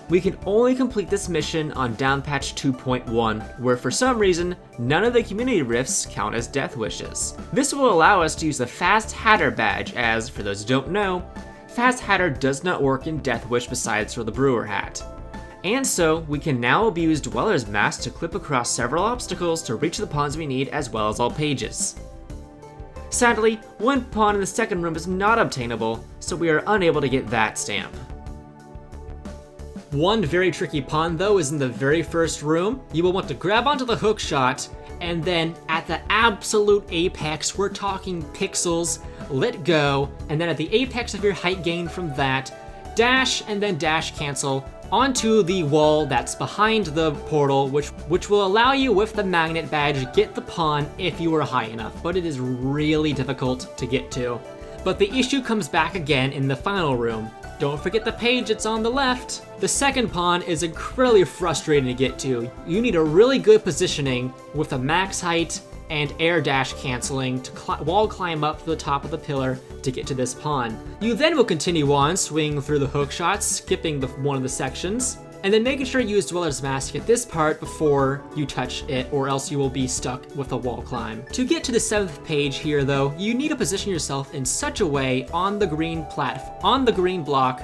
We can only complete this mission on down patch 2.1, where for some reason, none of the community rifts count as death wishes. This will allow us to use the Fast Hatter badge as, for those who don't know, Fast Hatter does not work in Death Wish besides for the Brewer hat. And so, we can now abuse Dweller's Mask to clip across several obstacles to reach the pawns we need as well as all pages. Sadly, one pawn in the second room is not obtainable, so we are unable to get that stamp. One very tricky pawn though is in the very first room. You will want to grab onto the hook shot, and then at the absolute apex, we're talking pixels, let go, and then at the apex of your height gain from that, dash and then dash cancel onto the wall that's behind the portal, which will allow you with the magnet badge get the pawn if you are high enough, but it is really difficult to get to. But the issue comes back again in the final room. Don't forget the page that's on the left. The second pawn is incredibly frustrating to get to. You need a really good positioning with a max height and air dash canceling to wall climb up to the top of the pillar to get to this pawn. You then will continue on swinging through the hook shots, skipping one of the sections, and then making sure you use Dweller's Mask at this part before you touch it, or else you will be stuck with a wall climb. To get to the 7th page here though, you need to position yourself in such a way on the green block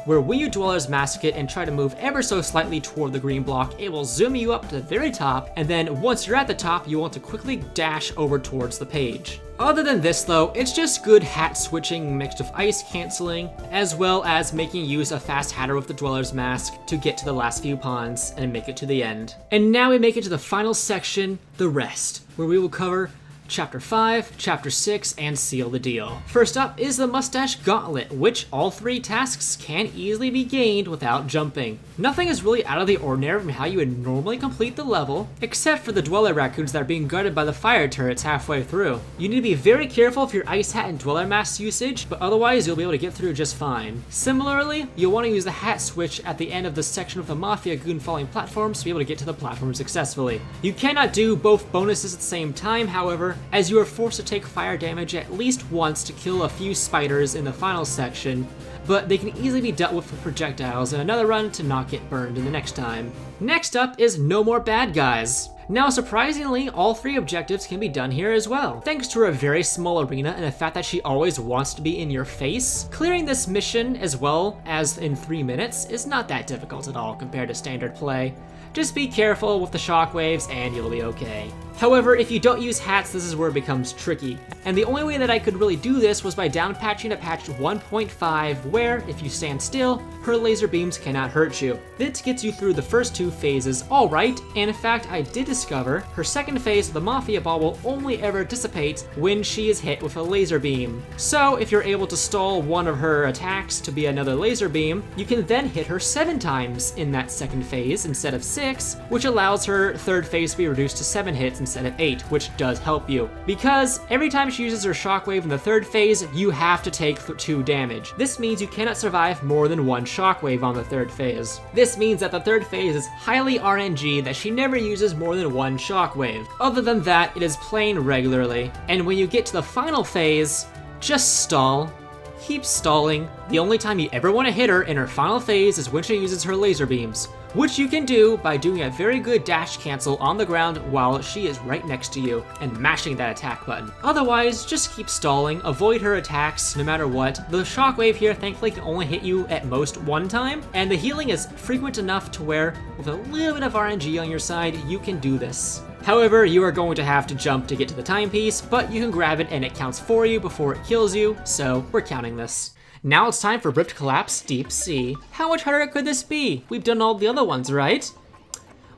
where when you Dweller's Mask it and try to move ever so slightly toward the green block, it will zoom you up to the very top, and then once you're at the top, you want to quickly dash over towards the page. Other than this though, it's just good hat switching mixed with ice canceling, as well as making use of Fast Hatter with the Dweller's Mask to get to the last few pawns and make it to the end. And now we make it to the final section, the rest, where we will cover Chapter 5, Chapter 6, and seal the deal. First up is the Mustache Gauntlet, which all 3 tasks can easily be gained without jumping. Nothing is really out of the ordinary from how you would normally complete the level, except for the Dweller Raccoons that are being guarded by the fire turrets halfway through. You need to be very careful of your Ice Hat and Dweller Mask usage, but otherwise you'll be able to get through just fine. Similarly, you'll want to use the Hat Switch at the end of the section with the Mafia Goon falling platforms to be able to get to the platform successfully. You cannot do both bonuses at the same time, however, as you are forced to take fire damage at least once to kill a few spiders in the final section, but they can easily be dealt with projectiles in another run to not get burned in the next time. Next up is No More Bad Guys. Now, surprisingly, all 3 objectives can be done here as well. Thanks to her very small arena and the fact that she always wants to be in your face, clearing this mission as well as in 3 minutes is not that difficult at all compared to standard play. Just be careful with the shockwaves and you'll be okay. However, if you don't use hats, this is where it becomes tricky. And the only way that I could really do this was by down patching to patch 1.5, where, if you stand still, her laser beams cannot hurt you. This gets you through the first 2 phases alright, and in fact I did discover her second phase of the Mafia Ball will only ever dissipate when she is hit with a laser beam. So if you're able to stall one of her attacks to be another laser beam, you can then hit her 7 times in that second phase instead of 6, which allows her third phase to be reduced to 7 hits instead of 8, which does help you. Because every time she uses her shockwave in the third phase, you have to take 2 damage. This means you cannot survive more than 1 shockwave on the third phase. This means that the third phase is highly RNG that she never uses more than 1 shockwave. Other than that, it is playing regularly. And when you get to the final phase, just stall. Keep stalling. The only time you ever want to hit her in her final phase is when she uses her laser beams, which you can do by doing a very good dash cancel on the ground while she is right next to you and mashing that attack button. Otherwise, just keep stalling, avoid her attacks no matter what. The shockwave here thankfully can only hit you at most 1 time, and the healing is frequent enough to where, with a little bit of RNG on your side, you can do this. However, you are going to have to jump to get to the timepiece, but you can grab it and it counts for you before it kills you, so we're counting this. Now it's time for Rift Collapse Deep Sea. How much harder could this be? We've done all the other ones, right?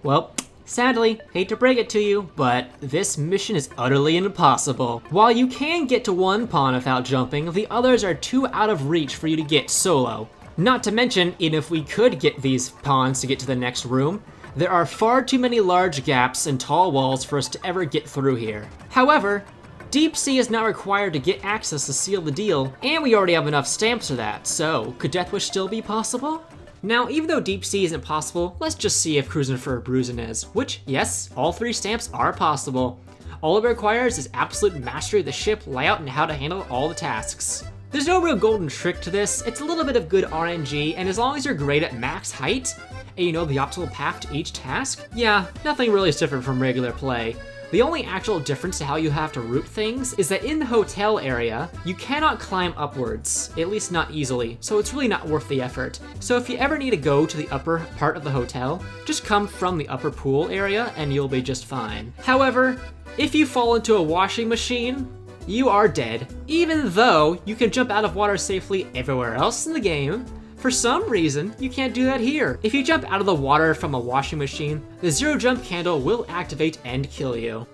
Well, sadly, hate to break it to you, but this mission is utterly impossible. While you can get to 1 pawn without jumping, the others are too out of reach for you to get solo. Not to mention, even if we could get these pawns to get to the next room, there are far too many large gaps and tall walls for us to ever get through here. However, Deep Sea is not required to get access to seal the deal, and we already have enough stamps for that, so could Death Wish still be possible? Now, even though Deep Sea isn't possible, let's just see if Cruising for a Bruisin' is, which, yes, all 3 stamps are possible. All it requires is absolute mastery of the ship layout and how to handle all the tasks. There's no real golden trick to this, it's a little bit of good RNG, and as long as you're great at max height, and you know the optimal path to each task, yeah, nothing really is different from regular play. The only actual difference to how you have to route things is that in the hotel area, you cannot climb upwards, at least not easily, so it's really not worth the effort. So if you ever need to go to the upper part of the hotel, just come from the upper pool area and you'll be just fine. However, if you fall into a washing machine, you are dead. Even though you can jump out of water safely everywhere else in the game, for some reason, you can't do that here. If you jump out of the water from a washing machine, the 0 jump candle will activate and kill you.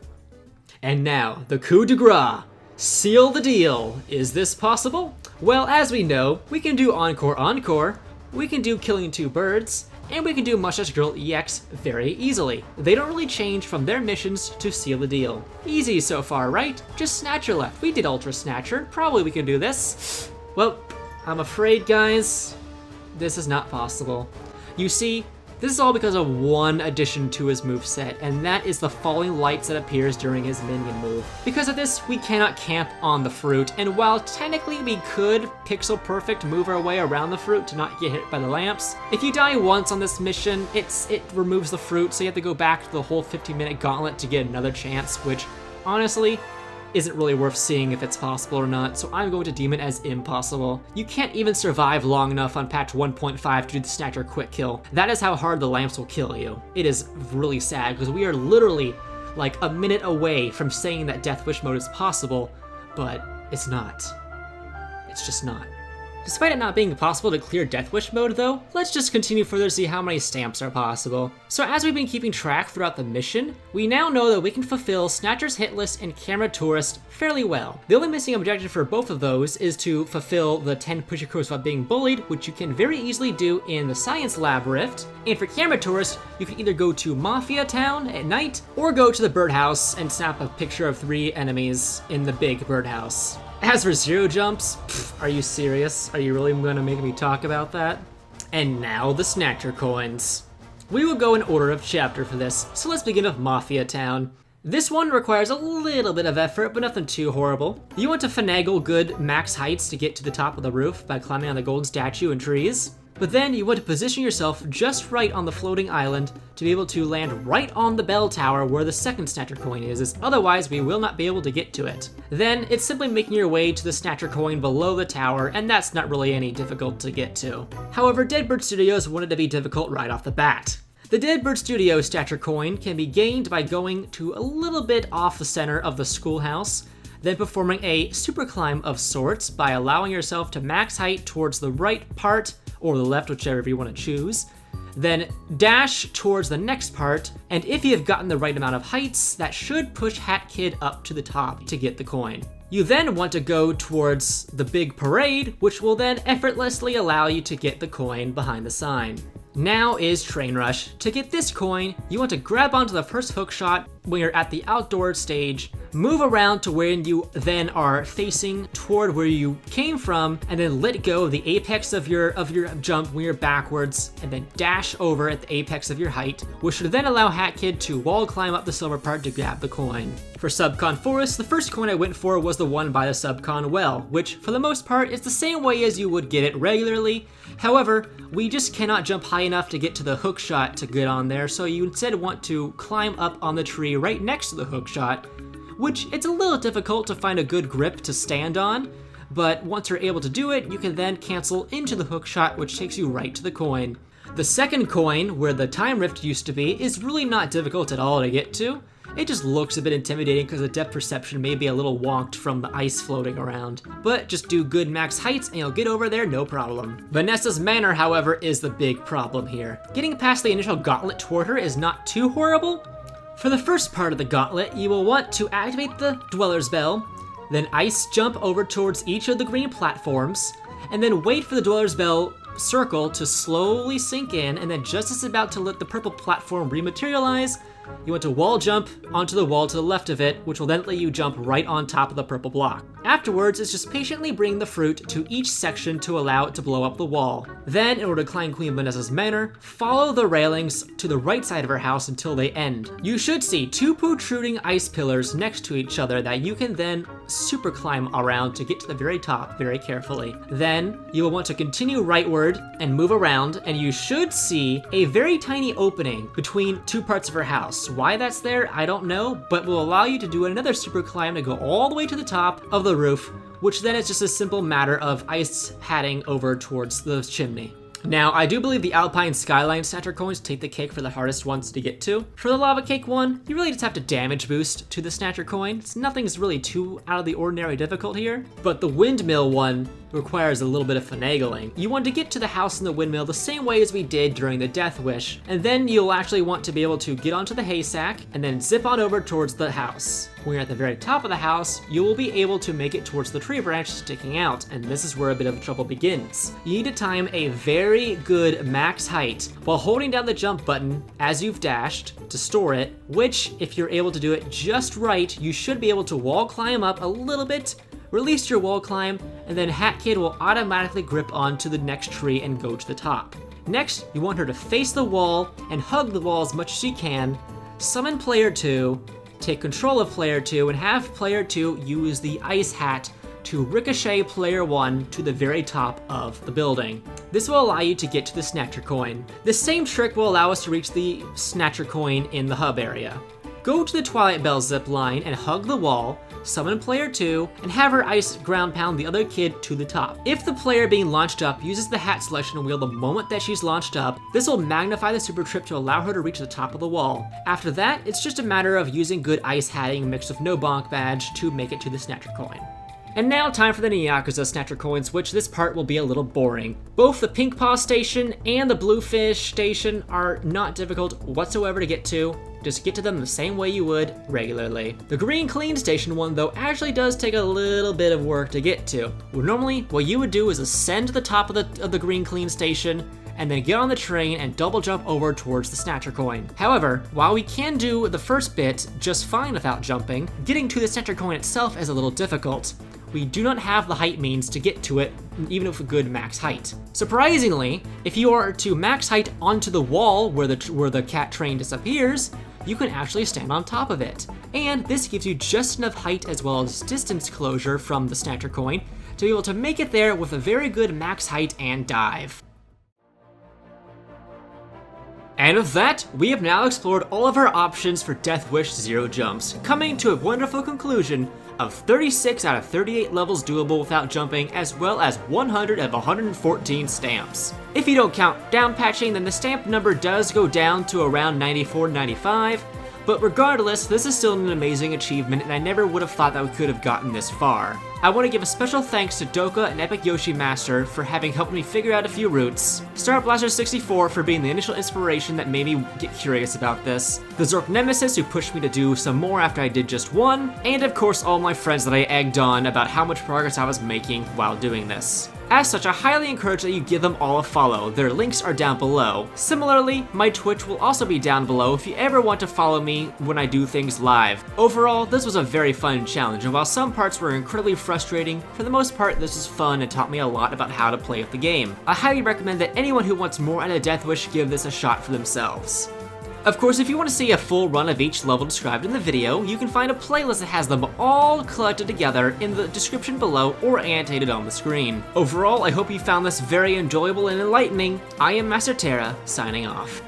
And now, the coup de grace. Seal the deal. Is this possible? Well, as we know, we can do Encore Encore, we can do Killing 2 Birds, and we can do Mustache Girl EX very easily. They don't really change from their missions to seal the deal. Easy so far, right? Just Snatcher left. We did Ultra Snatcher. Probably we can do this. Well, I'm afraid, guys, this is not possible. You see, this is all because of one addition to his moveset, and that is the falling lights that appears during his minion move. Because of this, we cannot camp on the fruit, and while technically we could pixel perfect move our way around the fruit to not get hit by the lamps, if you die once on this mission, it removes the fruit, so you have to go back to the whole 50-minute gauntlet to get another chance, which honestly isn't really worth seeing if it's possible or not, so I'm going to deem it as impossible. You can't even survive long enough on patch 1.5 to do the Snatcher quick kill. That is how hard the lamps will kill you. It is really sad, because we are literally like a minute away from saying that Death Wish mode is possible, but it's not. It's just not. Despite it not being possible to clear Death Wish mode though, let's just continue further to see how many stamps are possible. So as we've been keeping track throughout the mission, we now know that we can fulfill Snatcher's hit list and Camera Tourist fairly well. The only missing objective for both of those is to fulfill the 10 push crows without being bullied, which you can very easily do in the Science Lab Rift. And for Camera Tourist, you can either go to Mafia Town at night, or go to the birdhouse and snap a picture of 3 enemies in the big birdhouse. As for zero jumps, are you serious? Are you really gonna make me talk about that? And now the Snatcher coins. We will go in order of chapter for this, so let's begin with Mafia Town. This one requires a little bit of effort, but nothing too horrible. You want to finagle good max heights to get to the top of the roof by climbing on the golden statue and trees. But then you want to position yourself just right on the floating island to be able to land right on the bell tower where the second Snatcher coin is, as otherwise we will not be able to get to it. Then it's simply making your way to the Snatcher coin below the tower, and that's not really any difficult to get to. However, Deadbird Studios wanted to be difficult right off the bat. The Deadbird Studios Snatcher coin can be gained by going to a little bit off the center of the schoolhouse, then performing a super climb of sorts by allowing yourself to max height towards the right part, or the left, whichever you want to choose, then dash towards the next part, and if you have gotten the right amount of heights, that should push Hat Kid up to the top to get the coin. You then want to go towards the big parade, which will then effortlessly allow you to get the coin behind the sign. Now is Train Rush. To get this coin, you want to grab onto the first hook shot when you're at the outdoor stage, move around to where you then are facing toward where you came from, and then let go of the apex of your jump when you're backwards, and then dash over at the apex of your height, which should then allow Hat Kid to wall climb up the silver part to grab the coin. For Subcon Forest, the first coin I went for was the one by the Subcon well, which for the most part is the same way as you would get it regularly. However, we just cannot jump high enough to get to the hook shot to get on there, so you instead want to climb up on the tree right next to the hook shot, which it's a little difficult to find a good grip to stand on, but once you're able to do it, you can then cancel into the hook shot, which takes you right to the coin. The second coin, where the time rift used to be, is really not difficult at all to get to. It just looks a bit intimidating because the depth perception may be a little wonked from the ice floating around. But just do good max heights and you'll get over there no problem. Vanessa's Manor, however, is the big problem here. Getting past the initial gauntlet toward her is not too horrible. For the first part of the gauntlet, you will want to activate the Dweller's Bell, then ice jump over towards each of the green platforms, and then wait for the Dweller's Bell circle to slowly sink in, and then just as it's about to let the purple platform rematerialize, you want to wall jump onto the wall to the left of it, which will then let you jump right on top of the purple block. Afterwards, it's just patiently bring the fruit to each section to allow it to blow up the wall. Then, in order to climb Queen Vanessa's Manor, follow the railings to the right side of her house until they end. You should see 2 protruding ice pillars next to each other that you can then super climb around to get to the very top very carefully. Then, you will want to continue rightward and move around, and you should see a very tiny opening between 2 parts of her house. Why that's there, I don't know, but will allow you to do another super climb to go all the way to the top of the roof, which then is just a simple matter of ice hatting over towards the chimney. Now, I do believe the Alpine Skyline Snatcher coins take the cake for the hardest ones to get to. For the Lava Cake one, you really just have to damage boost to the Snatcher coin. Nothing's really too out of the ordinary difficult here. But the Windmill one requires a little bit of finagling. You want to get to the house in the windmill the same way as we did during the Death Wish, and then you'll actually want to be able to get onto the haystack and then zip on over towards the house. When you're at the very top of the house, you will be able to make it towards the tree branch sticking out, and this is where a bit of trouble begins. You need to time a very good max height while holding down the jump button as you've dashed to store it, which, if you're able to do it just right, you should be able to wall climb up a little bit, release your wall climb, and then Hat Kid will automatically grip onto the next tree and go to the top. Next, you want her to face the wall and hug the wall as much as she can, summon player 2, take control of player 2, and have player 2 use the ice hat to ricochet player 1 to the very top of the building. This will allow you to get to the Snatcher Coin. This same trick will allow us to reach the Snatcher Coin in the hub area. Go to the Twilight Bell zip line and hug the wall, summon player 2, and have her ice ground pound the other kid to the top. If the player being launched up uses the hat selection wheel the moment that she's launched up, this will magnify the super trip to allow her to reach the top of the wall. After that, it's just a matter of using good ice hatting mixed with no bonk badge to make it to the Snatcher Coin. And now time for the Nyakuza Snatcher Coins, which this part will be a little boring. Both the Pink Paw Station and the Bluefish Station are not difficult whatsoever to get to. Just get to them the same way you would regularly. The Green Clean Station one, though, actually does take a little bit of work to get to. Well, normally, what you would do is ascend to the top of the Green Clean Station, and then get on the train and double jump over towards the Snatcher Coin. However, while we can do the first bit just fine without jumping, getting to the Snatcher Coin itself is a little difficult. We do not have the height means to get to it, even with a good max height. Surprisingly, if you are to max height onto the wall where the cat train disappears, you can actually stand on top of it. And this gives you just enough height as well as distance closure from the Snatcher Coin to be able to make it there with a very good max height and dive. And with that, we have now explored all of our options for Death Wish Zero Jumps, coming to a wonderful conclusion of 36 out of 38 levels doable without jumping, as well as 100 of 114 stamps. If you don't count down patching, then the stamp number does go down to around 94, 95, but regardless, this is still an amazing achievement, and I never would have thought that we could have gotten this far. I want to give a special thanks to Doka and Epic Yoshi Master for having helped me figure out a few routes, Star Blaster 64 for being the initial inspiration that made me get curious about this, the Zork Nemesis who pushed me to do some more after I did just one, and of course all my friends that I egged on about how much progress I was making while doing this. As such, I highly encourage that you give them all a follow. Their links are down below. Similarly, my Twitch will also be down below if you ever want to follow me when I do things live. Overall, this was a very fun challenge, and while some parts were incredibly frustrating, for the most part this was fun and taught me a lot about how to play with the game. I highly recommend that anyone who wants more out of Death Wish give this a shot for themselves. Of course, if you want to see a full run of each level described in the video, you can find a playlist that has them all collected together in the description below or annotated on the screen. Overall, I hope you found this very enjoyable and enlightening. I am Master Terra, signing off.